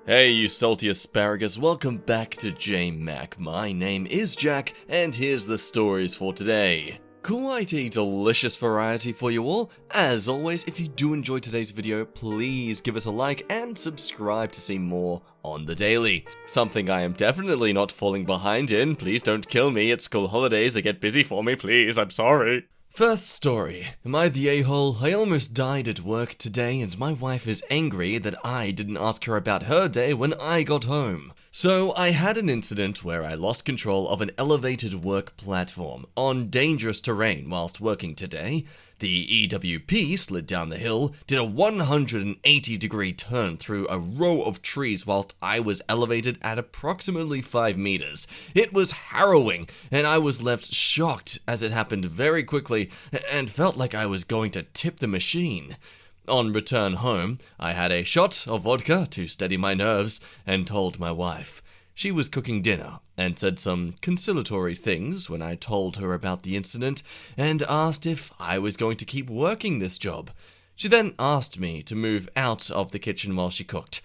Hey you salty asparagus, welcome back to J-Mac. My name is Jack, and here's the stories for today. Quite a delicious variety for you all. As always, if you do enjoy today's video, please give us a like and subscribe to see more on the daily. Something I am definitely not falling behind in. Please don't kill me, it's school holidays, they get busy for me, please, I'm sorry. First story. Am I the a-hole? I almost died at work today and my wife is angry that I didn't ask her about her day when I got home. So I had an incident where I lost control of an elevated work platform on dangerous terrain whilst working today. The EWP slid down the hill, did a 180-degree turn through a row of trees whilst I was elevated at approximately 5 meters. It was harrowing, and I was left shocked as it happened very quickly and felt like I was going to tip the machine. On return home, I had a shot of vodka to steady my nerves and told my wife. She was cooking dinner and said some conciliatory things when I told her about the incident and asked if I was going to keep working this job. She then asked me to move out of the kitchen while she cooked.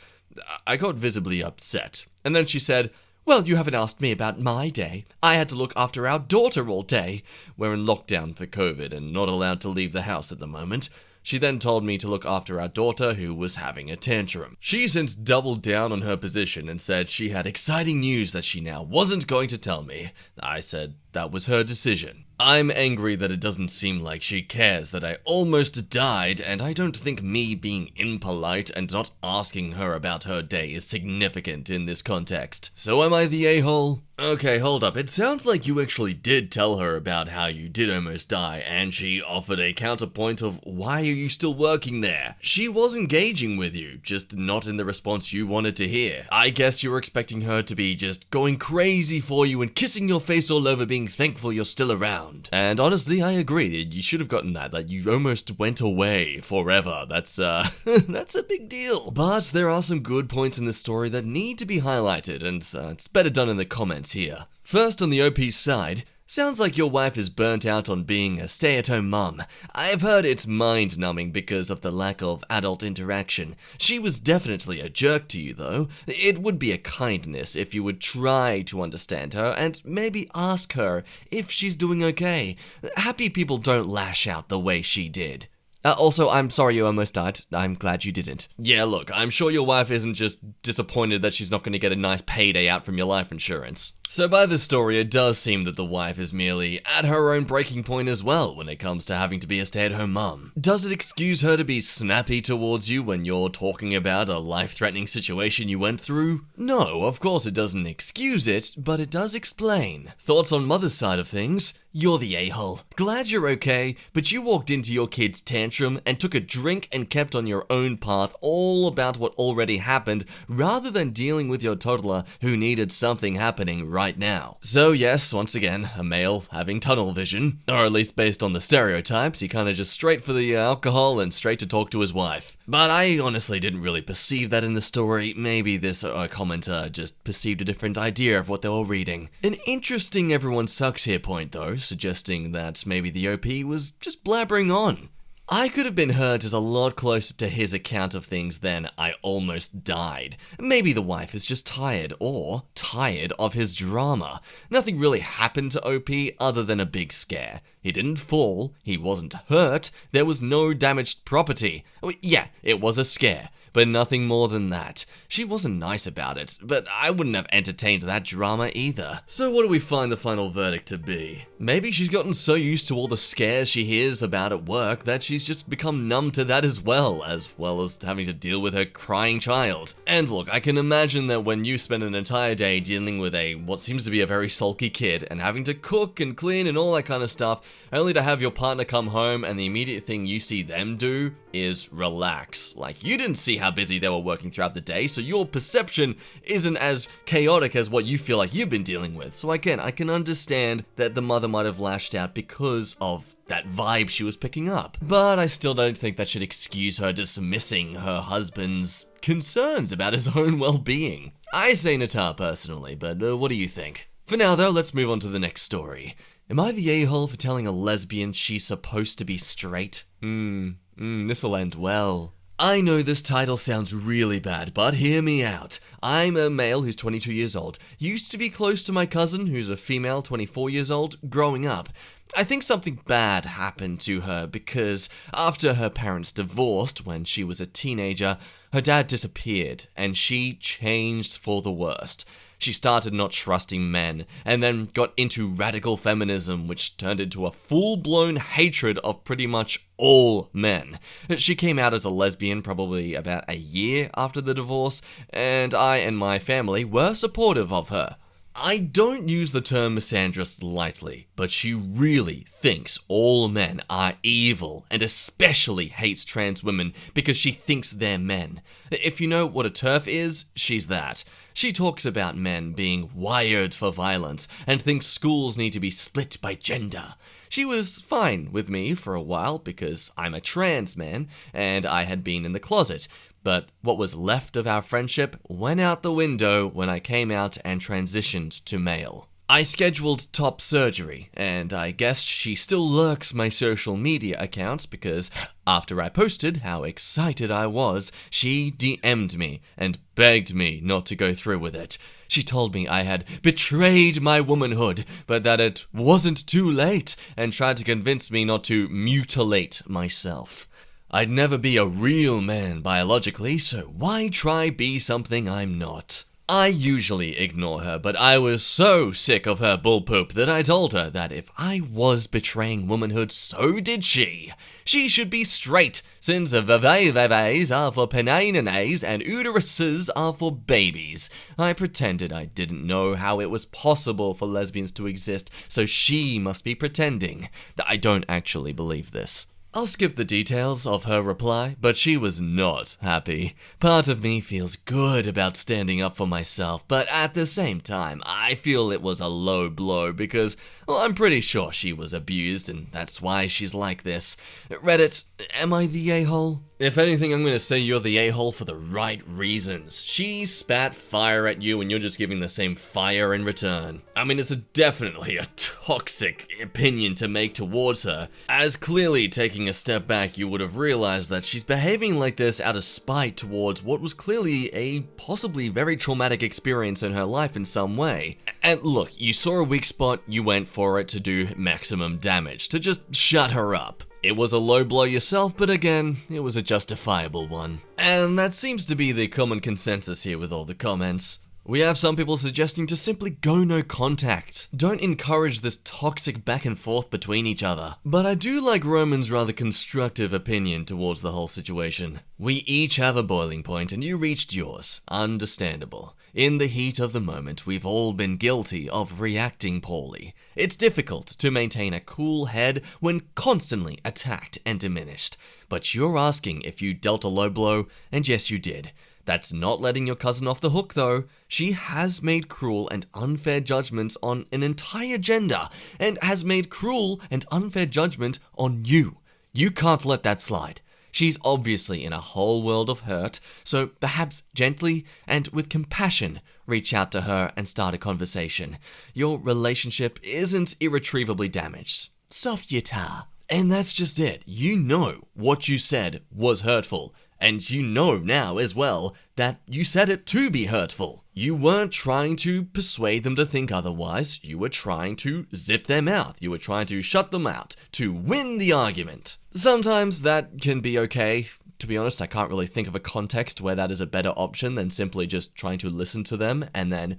I got visibly upset, and then she said, "Well, you haven't asked me about my day. I had to look after our daughter all day. We're in lockdown for COVID and not allowed to leave the house at the moment." She then told me to look after our daughter who was having a tantrum. She since doubled down on her position and said she had exciting news that she now wasn't going to tell me. I said that was her decision. I'm angry that it doesn't seem like she cares that I almost died, and I don't think me being impolite and not asking her about her day is significant in this context. So am I the a-hole? Okay, hold up. It sounds like you actually did tell her about how you did almost die, and she offered a counterpoint of why are you still working there? She was engaging with you, just not in the response you wanted to hear. I guess you were expecting her to be just going crazy for you and kissing your face all over being thankful you're still around. And honestly, I agree. You should have gotten that. Like, you almost went away forever. That's that's a big deal. But there are some good points in this story that need to be highlighted, and it's better done in the comments here. First, on the OP's side, sounds like your wife is burnt out on being a stay-at-home mom. I've heard it's mind-numbing because of the lack of adult interaction. She was definitely a jerk to you, though. It would be a kindness if you would try to understand her and maybe ask her if she's doing okay. Happy people don't lash out the way she did. Also, I'm sorry you almost died. I'm glad you didn't. Yeah, look, I'm sure your wife isn't just disappointed that she's not going to get a nice payday out from your life insurance. So by this story, it does seem that the wife is merely at her own breaking point as well when it comes to having to be a stay-at-home mum. Does it excuse her to be snappy towards you when you're talking about a life-threatening situation you went through? No, of course it doesn't excuse it, but it does explain. Thoughts on mother's side of things? You're the a-hole. Glad you're okay, but you walked into your kid's tantrum and took a drink and kept on your own path all about what already happened rather than dealing with your toddler who needed something happening right now. So yes, once again, a male having tunnel vision, or at least based on the stereotypes, he kinda just straight for the alcohol and straight to talk to his wife. But I honestly didn't really perceive that in the story. Maybe this commenter just perceived a different idea of what they were reading. An interesting everyone sucks here point though, suggesting that maybe the OP was just blabbering on. I could have been hurt as a lot closer to his account of things than I almost died. Maybe the wife is just tired, or tired of his drama. Nothing really happened to OP other than a big scare. He didn't fall, he wasn't hurt, there was no damaged property. Yeah, it was a scare, but nothing more than that. She wasn't nice about it, but I wouldn't have entertained that drama either. So what do we find the final verdict to be? Maybe she's gotten so used to all the scares she hears about at work that she's just become numb to that as well as having to deal with her crying child. And look, I can imagine that when you spend an entire day dealing with what seems to be a very sulky kid and having to cook and clean and all that kind of stuff, only to have your partner come home and the immediate thing you see them do is relax. Like, you didn't see how busy they were working throughout the day, so your perception isn't as chaotic as what you feel like you've been dealing with. So again, I can understand that the mother might have lashed out because of that vibe she was picking up. But I still don't think that should excuse her dismissing her husband's concerns about his own well-being. I say AmITheA personally, but what do you think? For now though, let's move on to the next story. Am I the a-hole for telling a lesbian she's supposed to be straight? This'll end well. I know this title sounds really bad, but hear me out. I'm a male who's 22 years old, used to be close to my cousin who's a female 24 years old growing up. I think something bad happened to her because after her parents divorced when she was a teenager, her dad disappeared and she changed for the worst. She started not trusting men, and then got into radical feminism, which turned into a full-blown hatred of pretty much all men. She came out as a lesbian probably about a year after the divorce, and I and my family were supportive of her. I don't use the term misandrist lightly, but she really thinks all men are evil and especially hates trans women because she thinks they're men. If you know what a TERF is, she's that. She talks about men being wired for violence and thinks schools need to be split by gender. She was fine with me for a while because I'm a trans man and I had been in the closet. But what was left of our friendship went out the window when I came out and transitioned to male. I scheduled top surgery, and I guess she still lurks my social media accounts because after I posted how excited I was, she DM'd me and begged me not to go through with it. She told me I had betrayed my womanhood, but that it wasn't too late, and tried to convince me not to mutilate myself. I'd never be a real man biologically, so why try be something I'm not? I usually ignore her, but I was so sick of her bullpoop that I told her that if I was betraying womanhood, so did she. She should be straight, since vavays are for peninanes and uteruses are for babies. I pretended I didn't know how it was possible for lesbians to exist, so she must be pretending. I don't actually believe this. I'll skip the details of her reply, but she was not happy. Part of me feels good about standing up for myself, but at the same time, I feel it was a low blow because, well, I'm pretty sure she was abused and that's why she's like this. Reddit, am I the a-hole? If anything, I'm gonna say you're the a-hole for the right reasons. She spat fire at you and you're just giving the same fire in return. I mean, it's definitely a toxic opinion to make towards her, as clearly taking a step back you would have realized that she's behaving like this out of spite towards what was clearly a possibly very traumatic experience in her life in some way. And look, you saw a weak spot, you went for it to do maximum damage, to just shut her up. It was a low blow yourself, but again, it was a justifiable one. And that seems to be the common consensus here with all the comments. We have some people suggesting to simply go no contact. Don't encourage this toxic back and forth between each other. But I do like Roman's rather constructive opinion towards the whole situation. We each have a boiling point and you reached yours. Understandable. In the heat of the moment, we've all been guilty of reacting poorly. It's difficult to maintain a cool head when constantly attacked and diminished. But you're asking if you dealt a low blow, and yes you did. That's not letting your cousin off the hook though. She has made cruel and unfair judgments on an entire gender, and has made cruel and unfair judgment on you. You can't let that slide. She's obviously in a whole world of hurt, so perhaps gently and with compassion, reach out to her and start a conversation. Your relationship isn't irretrievably damaged. Soft yata. And that's just it. You know what you said was hurtful. And you know now as well that you said it to be hurtful. You weren't trying to persuade them to think otherwise. You were trying to zip their mouth. You were trying to shut them out, to win the argument. Sometimes that can be okay. To be honest, I can't really think of a context where that is a better option than simply just trying to listen to them and then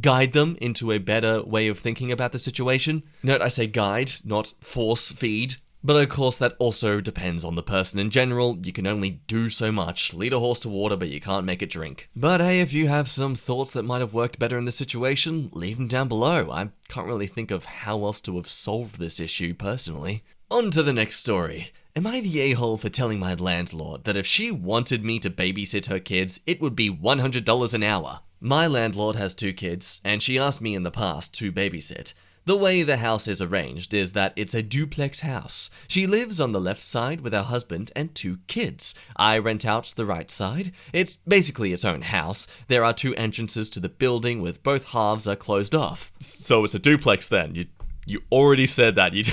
guide them into a better way of thinking about the situation. Note I say guide, not force feed. But of course that also depends on the person in general. You can only do so much. Lead a horse to water, but you can't make it drink. But hey, if you have some thoughts that might have worked better in this situation, leave them down below. I can't really think of how else to have solved this issue personally. On to the next story. Am I the a-hole for telling my landlord that if she wanted me to babysit her kids, it would be $100 an hour? My landlord has 2 kids, and she asked me in the past to babysit. The way the house is arranged is that it's a duplex house. She lives on the left side with her husband and 2 kids. I rent out the right side. It's basically its own house. There are 2 entrances to the building with both halves are closed off. So it's a duplex then. You already said that. You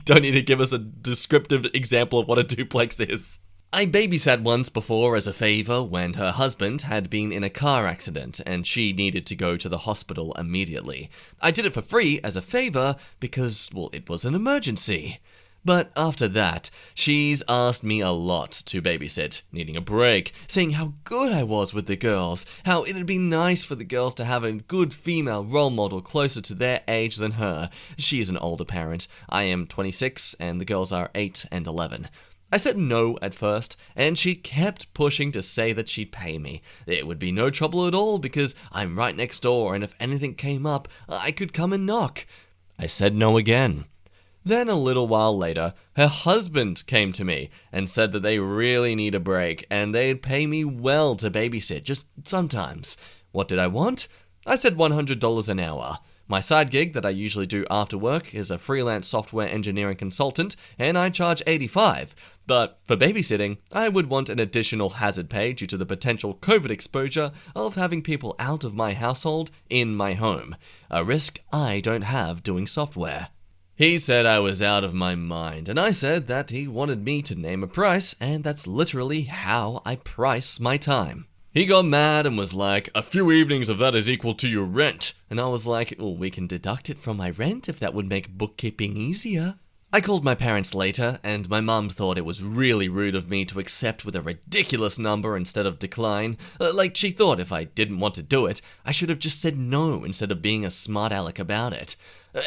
don't need to give us a descriptive example of what a duplex is. I babysat once before as a favor when her husband had been in a car accident and she needed to go to the hospital immediately. I did it for free as a favor because, well, it was an emergency. But after that, she's asked me a lot to babysit, needing a break, saying how good I was with the girls, how it'd be nice for the girls to have a good female role model closer to their age than her. She is an older parent. I am 26 and the girls are 8 and 11. I said no at first, and she kept pushing to say that she'd pay me. It would be no trouble at all because I'm right next door, and if anything came up, I could come and knock. I said no again. Then a little while later, her husband came to me and said that they really need a break, and they'd pay me well to babysit, just sometimes. What did I want? I said $100 an hour. My side gig that I usually do after work is a freelance software engineering consultant, and I charge $85. But for babysitting, I would want an additional hazard pay due to the potential COVID exposure of having people out of my household in my home, a risk I don't have doing software. He said I was out of my mind, and I said that he wanted me to name a price, and that's literally how I price my time. He got mad and was like, "A few evenings of that is equal to your rent." And I was like, "Well, we can deduct it from my rent if that would make bookkeeping easier." I called my parents later, and my mum thought it was really rude of me to accept with a ridiculous number instead of decline. Like, she thought if I didn't want to do it, I should have just said no instead of being a smart aleck about it.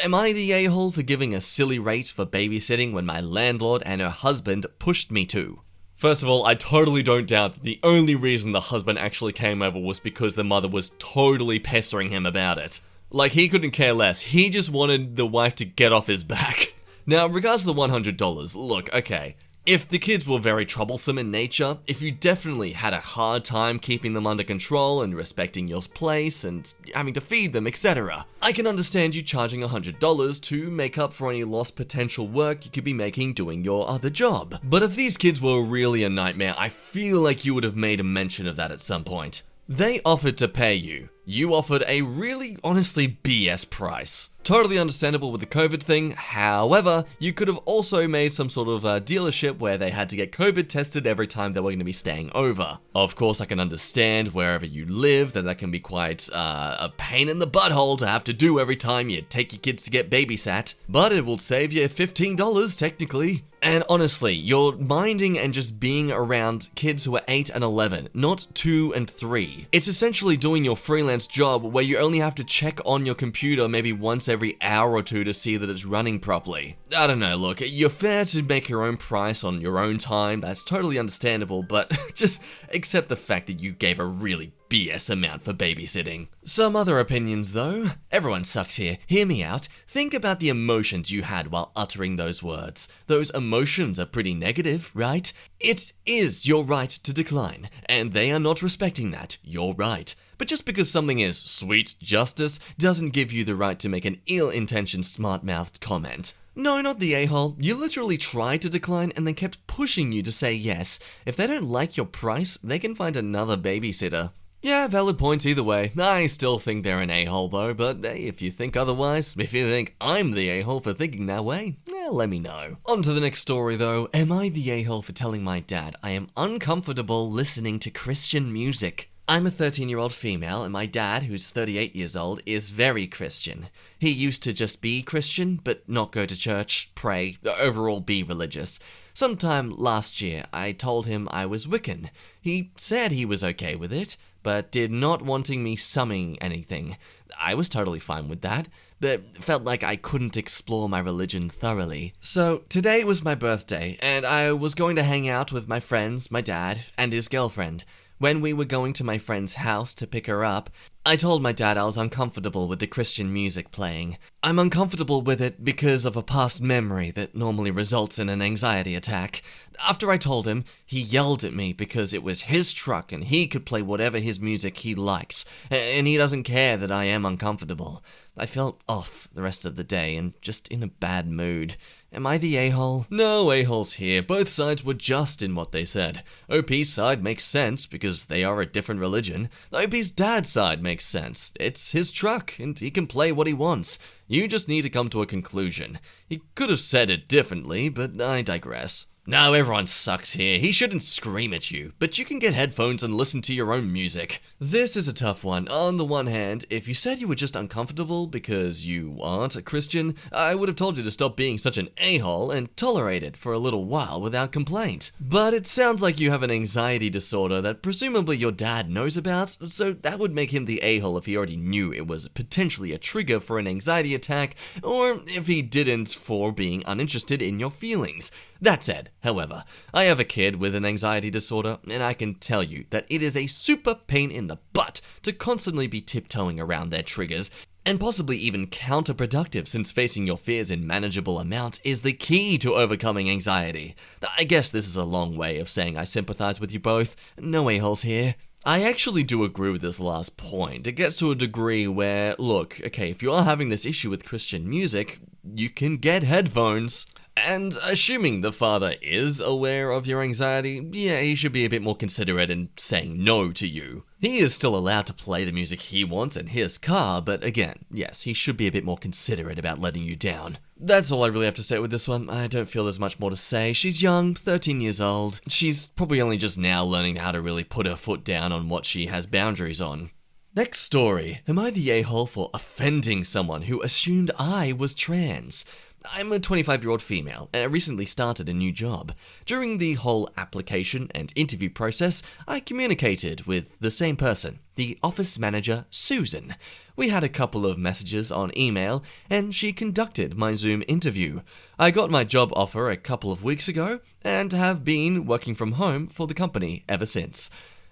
Am I the a-hole for giving a silly rate for babysitting when my landlord and her husband pushed me to? First of all, I totally don't doubt that the only reason the husband actually came over was because the mother was totally pestering him about it. Like, he couldn't care less. He just wanted the wife to get off his back. Now, in regards to the $100, look, okay. If the kids were very troublesome in nature, if you definitely had a hard time keeping them under control and respecting your place and having to feed them, etc., I can understand you charging $100 to make up for any lost potential work you could be making doing your other job. But if these kids were really a nightmare, I feel like you would have made a mention of that at some point. They offered to pay you. You offered a really, honestly, BS price. Totally understandable with the COVID thing, however, you could have also made some sort of dealership where they had to get COVID tested every time they were going to be staying over. Of course, I can understand wherever you live that can be quite a pain in the butthole to have to do every time you take your kids to get babysat, but it will save you $15 technically. And honestly, you're minding and just being around kids who are 8 and 11, not 2 and 3. It's essentially doing your freelance job where you only have to check on your computer maybe once every hour or two to see that it's running properly. I don't know, look, you're fair to make your own price on your own time, that's totally understandable, but just accept the fact that you gave a really BS amount for babysitting. Some other opinions though. Everyone sucks here. Hear me out. Think about the emotions you had while uttering those words. Those emotions are pretty negative, right? It is your right to decline, and they are not respecting that. You're right. But just because something is sweet justice doesn't give you the right to make an ill-intentioned smart-mouthed comment. No, not the a-hole. You literally tried to decline and they kept pushing you to say yes. If they don't like your price, they can find another babysitter. Yeah, valid points either way. I still think they're an a-hole though, but hey, if you think otherwise, if you think I'm the a-hole for thinking that way, let me know. On to the next story though. Am I the a-hole for telling my dad I am uncomfortable listening to Christian music? I'm a 13-year-old female, and my dad, who's 38 years old, is very Christian. He used to just be Christian, but not go to church, pray, overall be religious. Sometime last year, I told him I was Wiccan. He said he was okay with it, but did not wanting me summing anything. I was totally fine with that, but felt like I couldn't explore my religion thoroughly. So today was my birthday, and I was going to hang out with my friends, my dad, and his girlfriend. When we were going to my friend's house to pick her up, I told my dad I was uncomfortable with the Christian music playing. I'm uncomfortable with it because of a past memory that normally results in an anxiety attack. After I told him, he yelled at me because it was his truck and he could play whatever his music he likes, and he doesn't care that I am uncomfortable. I felt off the rest of the day and just in a bad mood. Am I the a-hole? No a-holes here. Both sides were just in what they said. OP's side makes sense because they are a different religion. OP's dad's side makes sense. It's his truck and he can play what he wants. You just need to come to a conclusion. He could have said it differently, but I digress. No, everyone sucks here. He shouldn't scream at you, but you can get headphones and listen to your own music. This is a tough one. On the one hand, if you said you were just uncomfortable because you aren't a Christian, I would have told you to stop being such an a-hole and tolerate it for a little while without complaint. But it sounds like you have an anxiety disorder that presumably your dad knows about, so that would make him the a-hole if he already knew it was potentially a trigger for an anxiety attack, or if he didn't for being uninterested in your feelings. That said, however, I have a kid with an anxiety disorder, and I can tell you that it is a super pain in the butt to constantly be tiptoeing around their triggers, and possibly even counterproductive since facing your fears in manageable amounts is the key to overcoming anxiety. I guess this is a long way of saying I sympathize with you both. No a-holes here. I actually do agree with this last point. It gets to a degree where, look, okay, if you are having this issue with Christian music, you can get headphones. And assuming the father is aware of your anxiety, yeah, he should be a bit more considerate in saying no to you. He is still allowed to play the music he wants in his car, but again, yes, he should be a bit more considerate about letting you down. That's all I really have to say with this one. I don't feel there's much more to say. She's young, 13 years old. She's probably only just now learning how to really put her foot down on what she has boundaries on. Next story. Am I the a-hole for offending someone who assumed I was trans? I'm a 25-year-old female, and I recently started a new job. During the whole application and interview process, I communicated with the same person, the office manager, Susan. We had a couple of messages on email, and she conducted my Zoom interview. I got my job offer a couple of weeks ago, and have been working from home for the company ever since.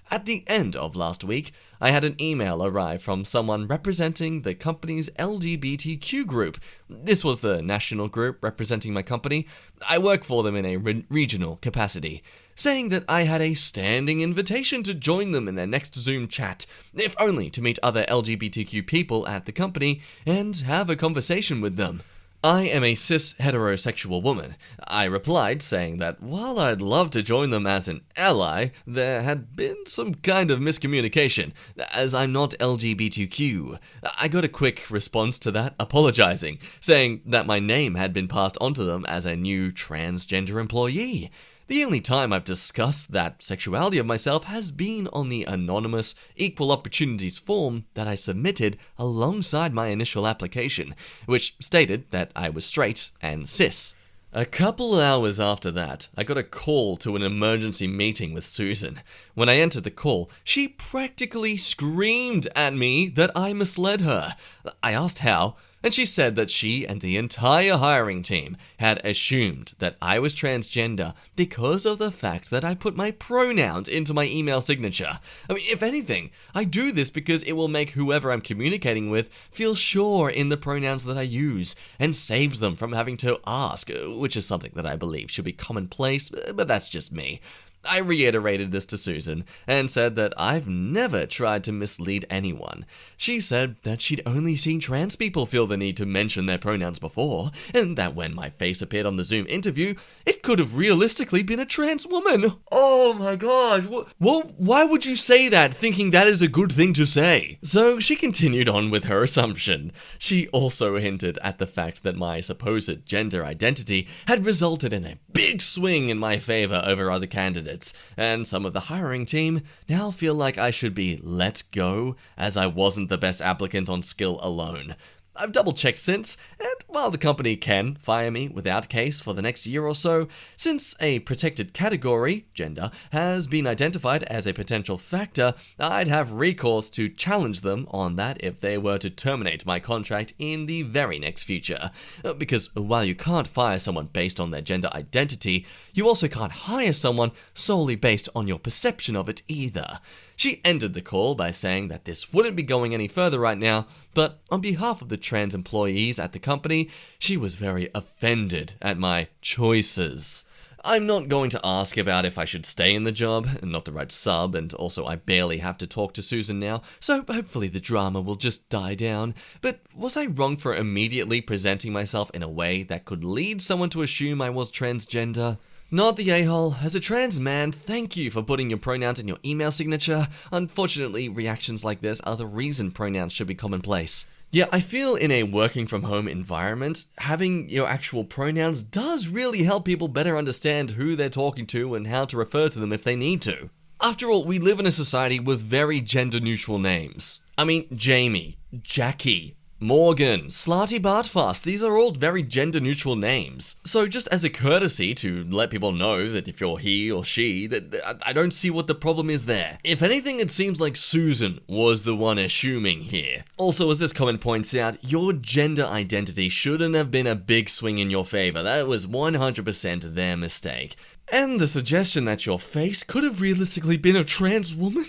At the end of last week, I had an email arrive from someone representing the company's LGBTQ group. This was the national group representing my company. I work for them in a regional capacity, saying that I had a standing invitation to join them in their next Zoom chat, if only to meet other LGBTQ people at the company and have a conversation with them. I am a cis heterosexual woman. I replied saying that while I'd love to join them as an ally, there had been some kind of miscommunication, as I'm not LGBTQ. I got a quick response to that, apologizing, saying that my name had been passed on to them as a new transgender employee. The only time I've discussed that sexuality of myself has been on the anonymous equal opportunities form that I submitted alongside my initial application, which stated that I was straight and cis. A couple hours after that, I got a call to an emergency meeting with Susan. When I entered the call, she practically screamed at me that I misled her. I asked how, and she said that she and the entire hiring team had assumed that I was transgender because of the fact that I put my pronouns into my email signature. I mean, if anything, I do this because it will make whoever I'm communicating with feel sure in the pronouns that I use, and saves them from having to ask, which is something that I believe should be commonplace, but that's just me. I reiterated this to Susan and said that I've never tried to mislead anyone. She said that she'd only seen trans people feel the need to mention their pronouns before, and that when my face appeared on the Zoom interview, it could have realistically been a trans woman. Oh my gosh, why would you say that thinking that is a good thing to say? So she continued on with her assumption. She also hinted at the fact that my supposed gender identity had resulted in a big swing in my favor over other candidates, and some of the hiring team now feel like I should be let go as I wasn't the best applicant on skill alone. I've double-checked since, and while the company can fire me without case for the next year or so, since a protected category, gender, has been identified as a potential factor, I'd have recourse to challenge them on that if they were to terminate my contract in the very next future. Because while you can't fire someone based on their gender identity, you also can't hire someone solely based on your perception of it either. She ended the call by saying that this wouldn't be going any further right now, but on behalf of the trans employees at the company, she was very offended at my choices. I'm not going to ask about if I should stay in the job, not the right sub, and also I barely have to talk to Susan now, so hopefully the drama will just die down. But was I wrong for immediately presenting myself in a way that could lead someone to assume I was transgender? Not the a-hole. As a trans man, thank you for putting your pronouns in your email signature. Unfortunately, reactions like this are the reason pronouns should be commonplace. Yeah, I feel in a working from home environment, having your actual pronouns does really help people better understand who they're talking to and how to refer to them if they need to. After all, we live in a society with very gender-neutral names. I mean, Jamie, Jackie, Morgan, Slarty Bartfast, these are all very gender-neutral names. So just as a courtesy to let people know that if you're he or she, that I don't see what the problem is there. If anything, it seems like Susan was the one assuming here. Also, as this comment points out, your gender identity shouldn't have been a big swing in your favor. That was 100% their mistake. And the suggestion that your face could have realistically been a trans woman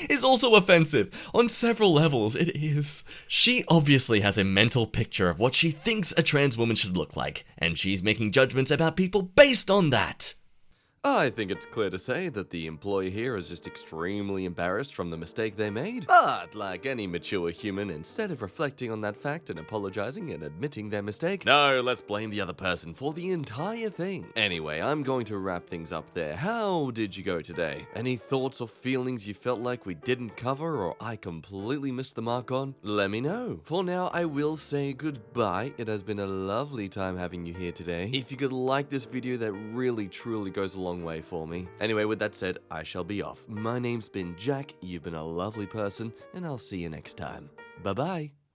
is also offensive. On several levels, it is. She obviously has a mental picture of what she thinks a trans woman should look like, and she's making judgments about people based on that. I think it's clear to say that the employee here is just extremely embarrassed from the mistake they made. But, like any mature human, instead of reflecting on that fact and apologizing and admitting their mistake, no, let's blame the other person for the entire thing. Anyway, I'm going to wrap things up there. How did you go today? Any thoughts or feelings you felt like we didn't cover or I completely missed the mark on? Let me know. For now, I will say goodbye. It has been a lovely time having you here today. If you could like this video, that really truly goes a long way for me. Anyway, with that said, I shall be off. My name's been Jack, you've been a lovely person, and I'll see you next time. Bye-bye.